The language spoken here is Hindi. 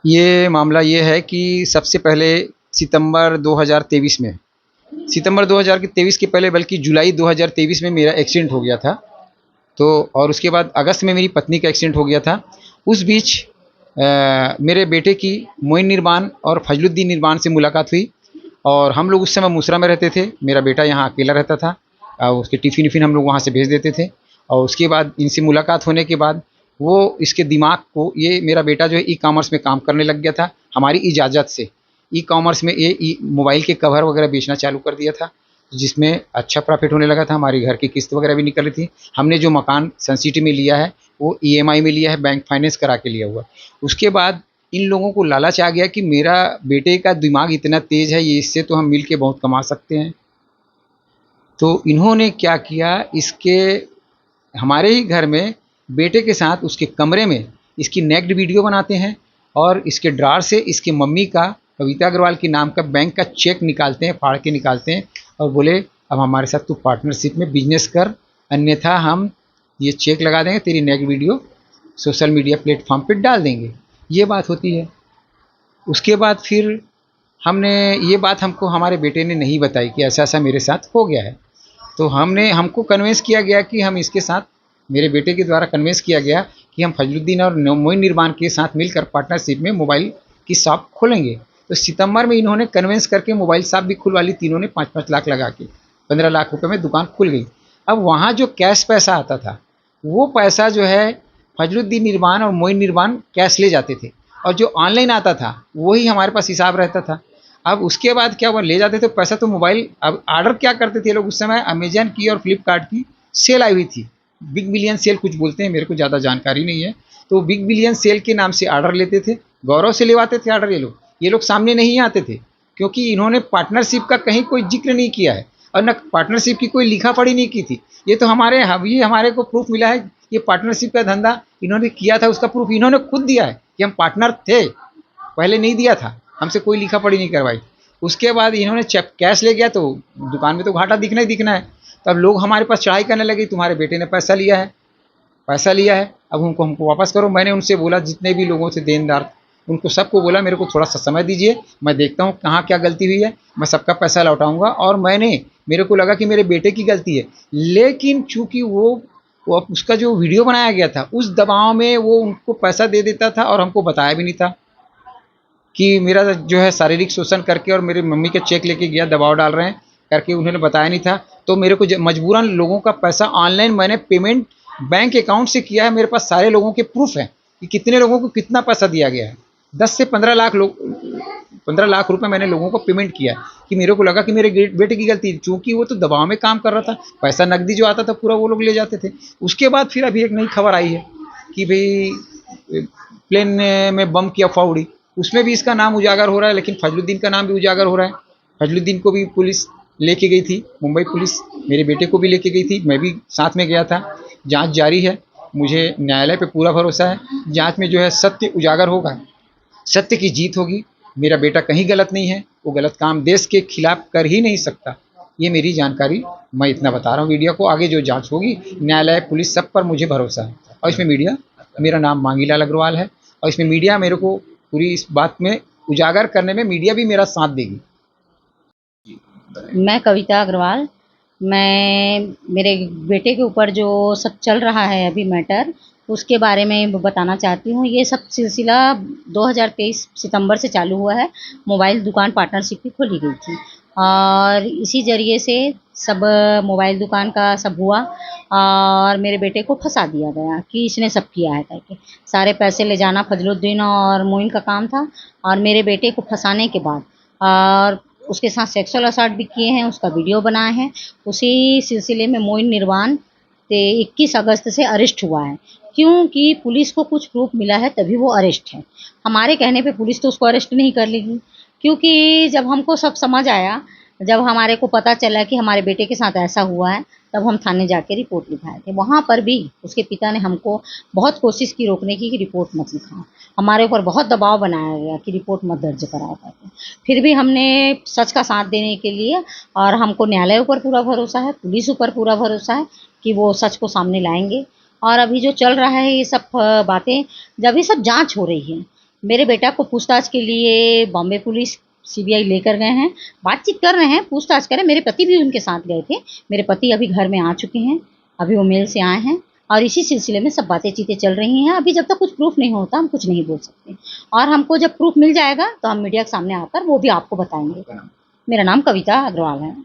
ये मामला ये है कि सबसे पहले सितंबर 2023 में, सितंबर 2023 के पहले बल्कि जुलाई 2023 में मेरा एक्सीडेंट हो गया था। तो और उसके बाद अगस्त में मेरी पत्नी का एक्सीडेंट हो गया था। उस बीच मेरे बेटे की मोइन निर्माण और फजलुद्दीन निर्माण से मुलाकात हुई और हम लोग उस समय मुसरा में रहते थे। मेरा बेटा यहाँ अकेला रहता था। उसके टिफ़िन विफ़िन हम लोग वहाँ से भेज देते थे और उसके बाद इनसे मुलाकात होने के बाद वो इसके दिमाग को, ये मेरा बेटा जो है ई कॉमर्स में काम करने लग गया था हमारी इजाज़त से। ई कॉमर्स में ये मोबाइल के कवर वगैरह बेचना चालू कर दिया था, जिसमें अच्छा प्रॉफिट होने लगा था। हमारी घर की किस्त वगैरह भी निकल रही थी। हमने जो मकान सन सिटी में लिया है वो ईएमआई में लिया है, बैंक फाइनेंस करा के लिया हुआ। उसके बाद इन लोगों को लालच आ गया कि मेरा बेटे का दिमाग इतना तेज़ है, ये इससे तो हम मिल के बहुत कमा सकते हैं। तो इन्होंने क्या किया, इसके हमारे ही घर में बेटे के साथ उसके कमरे में इसकी नेक्ड वीडियो बनाते हैं और इसके ड्रार से इसकी मम्मी का, कविता अग्रवाल के नाम का बैंक का चेक निकालते हैं, फाड़ के निकालते हैं और बोले अब हमारे साथ तू पार्टनरशिप में बिजनेस कर, अन्यथा हम ये चेक लगा देंगे, तेरी naked video social media platform पे डाल देंगे। ये बात होती है। उसके बाद फिर हमने ये बात, हमको हमारे बेटे ने नहीं बताई कि ऐसा ऐसा मेरे साथ हो गया है। तो हमको कन्विंस किया गया कि हम इसके साथ, मेरे बेटे के द्वारा कन्विंस किया गया कि हम फजलुद्दीन और मोइन निर्माण के साथ मिलकर पार्टनरशिप में मोबाइल की शॉप खोलेंगे। तो सितंबर में इन्होंने कन्विंस करके मोबाइल शॉप भी खुलवा ली। तीनों ने 5-5 लाख लगा के 15 लाख रुपए में दुकान खुल गई। अब वहाँ जो कैश पैसा आता था, वो पैसा जो है फजलुद्दीन निर्माण और मोइन निर्माण कैश ले जाते थे और जो ऑनलाइन आता था वही हमारे पास हिसाब रहता था। अब उसके बाद क्या हुआ, ले जाते थे पैसा तो मोबाइल, अब ऑर्डर क्या करते थे लोग उस समय, अमेजन की और फ्लिपकार्ट की सेल आई हुई थी। बिग बिलियन सेल कुछ बोलते हैं, मेरे को ज़्यादा जानकारी नहीं है। तो बिग बिलियन सेल के नाम से ऑर्डर लेते थे, गौरव से लेवाते थे ऑर्डर। ये लोग सामने नहीं आते थे क्योंकि इन्होंने पार्टनरशिप का कहीं कोई जिक्र नहीं किया है और न पार्टनरशिप की कोई लिखा पढ़ी नहीं की थी। ये तो हमारे को प्रूफ मिला है, ये पार्टनरशिप का धंधा इन्होंने किया था, उसका प्रूफ इन्होंने खुद दिया है कि हम पार्टनर थे। पहले नहीं दिया था, हमसे कोई लिखा पढ़ी नहीं करवाई। उसके बाद इन्होंने कैश ले गया तो दुकान में तो घाटा दिखना ही दिखना है। तब लोग हमारे पास चढ़ाई करने लगे, तुम्हारे बेटे ने पैसा लिया है, पैसा लिया है, अब हमको वापस करो। मैंने उनसे बोला, जितने भी लोगों से देनदार, उनको सबको बोला मेरे को थोड़ा सा समय दीजिए, मैं देखता हूँ कहाँ क्या गलती हुई है, मैं सबका पैसा लौटाऊंगा। और मेरे को लगा कि मेरे बेटे की गलती है, लेकिन चूंकि वो उसका जो वीडियो बनाया गया था उस दबाव में वो उनको पैसा दे देता था और हमको बताया भी नहीं था कि मेरा जो है शारीरिक शोषण करके और मेरे मम्मी के चेक लेके गया, दबाव डाल रहे हैं करके, उन्होंने बताया नहीं था। तो मेरे को मजबूरन लोगों का पैसा ऑनलाइन मैंने पेमेंट बैंक अकाउंट से किया है। मेरे पास सारे लोगों के प्रूफ हैं कि कितने लोगों को कितना पैसा दिया गया है। 15 लाख रुपए मैंने लोगों को पेमेंट किया कि मेरे को लगा कि मेरे बेटे की गलती, चूंकि वो तो दबाव में काम कर रहा था, पैसा नकदी जो आता था पूरा वो लोग ले जाते थे। उसके बाद फिर अभी एक नई खबर आई है कि भाई प्लेन में बम की अफवाह उड़ी, उसमें भी इसका नाम उजागर हो रहा है, लेकिन फजलुद्दीन का नाम भी उजागर हो रहा है। फजलुद्दीन को भी पुलिस लेके गई थी, मुंबई पुलिस मेरे बेटे को भी लेके गई थी, मैं भी साथ में गया था। जांच जारी है, मुझे न्यायालय पे पूरा भरोसा है। जांच में जो है सत्य उजागर होगा, सत्य की जीत होगी। मेरा बेटा कहीं गलत नहीं है, वो गलत काम देश के खिलाफ कर ही नहीं सकता। ये मेरी जानकारी, मैं इतना बता रहा हूँ मीडिया को। आगे जो जांच होगी, न्यायालय, पुलिस, सब पर मुझे भरोसा है। और इसमें मीडिया, मेरा नाम मांगीलाल अग्रवाल है और इसमें मीडिया मेरे को पूरी इस बात में उजागर करने में मीडिया भी मेरा साथ देगी। मैं कविता अग्रवाल, मैं मेरे बेटे के ऊपर जो सब चल रहा है अभी मैटर, उसके बारे में बताना चाहती हूँ। ये सब सिलसिला 2023 सितंबर से चालू हुआ है। मोबाइल दुकान पार्टनरशिप की खोली गई थी और इसी ज़रिए से सब मोबाइल दुकान का सब हुआ और मेरे बेटे को फंसा दिया गया कि इसने सब किया है करके। सारे पैसे ले जाना फजलुद्दीन और मोइन का काम था और मेरे बेटे को फंसाने के बाद और उसके साथ सेक्सुअल असॉल्ट भी किए हैं, उसका वीडियो बनाए हैं। उसी सिलसिले में मोइन निर्वाण 21 अगस्त से अरेस्ट हुआ है, क्योंकि पुलिस को कुछ प्रूफ मिला है तभी वो अरेस्ट है। हमारे कहने पे पुलिस तो उसको अरेस्ट नहीं कर लेगी, क्योंकि जब हमको सब समझ आया, जब हमारे को पता चला कि हमारे बेटे के साथ ऐसा हुआ है, तब हम थाने जाके रिपोर्ट लिखाए थे। वहाँ पर भी उसके पिता ने हमको बहुत कोशिश की रोकने की कि रिपोर्ट मत लिखाओ। हमारे ऊपर बहुत दबाव बनाया गया कि रिपोर्ट मत दर्ज कराओ करके। फिर भी हमने सच का साथ देने के लिए, और हमको न्यायालय ऊपर पूरा भरोसा है, पुलिस ऊपर पूरा भरोसा है कि वो सच को सामने लाएंगे। और अभी जो चल रहा है ये सब बातें, जब ये सब जांच हो रही है, मेरे बेटा को पूछताछ के लिए बॉम्बे पुलिस सीबीआई लेकर गए हैं, बातचीत कर रहे हैं, पूछताछ करें। मेरे पति भी उनके साथ गए थे। मेरे पति अभी घर में आ चुके हैं, अभी वो मेल से आए हैं और इसी सिलसिले में सब बातें चीतें चल रही हैं। अभी जब तक कुछ प्रूफ नहीं होता हम कुछ नहीं बोल सकते, और हमको जब प्रूफ मिल जाएगा तो हम मीडिया के सामने आकर वो भी आपको बताएंगे। मेरा नाम कविता अग्रवाल है।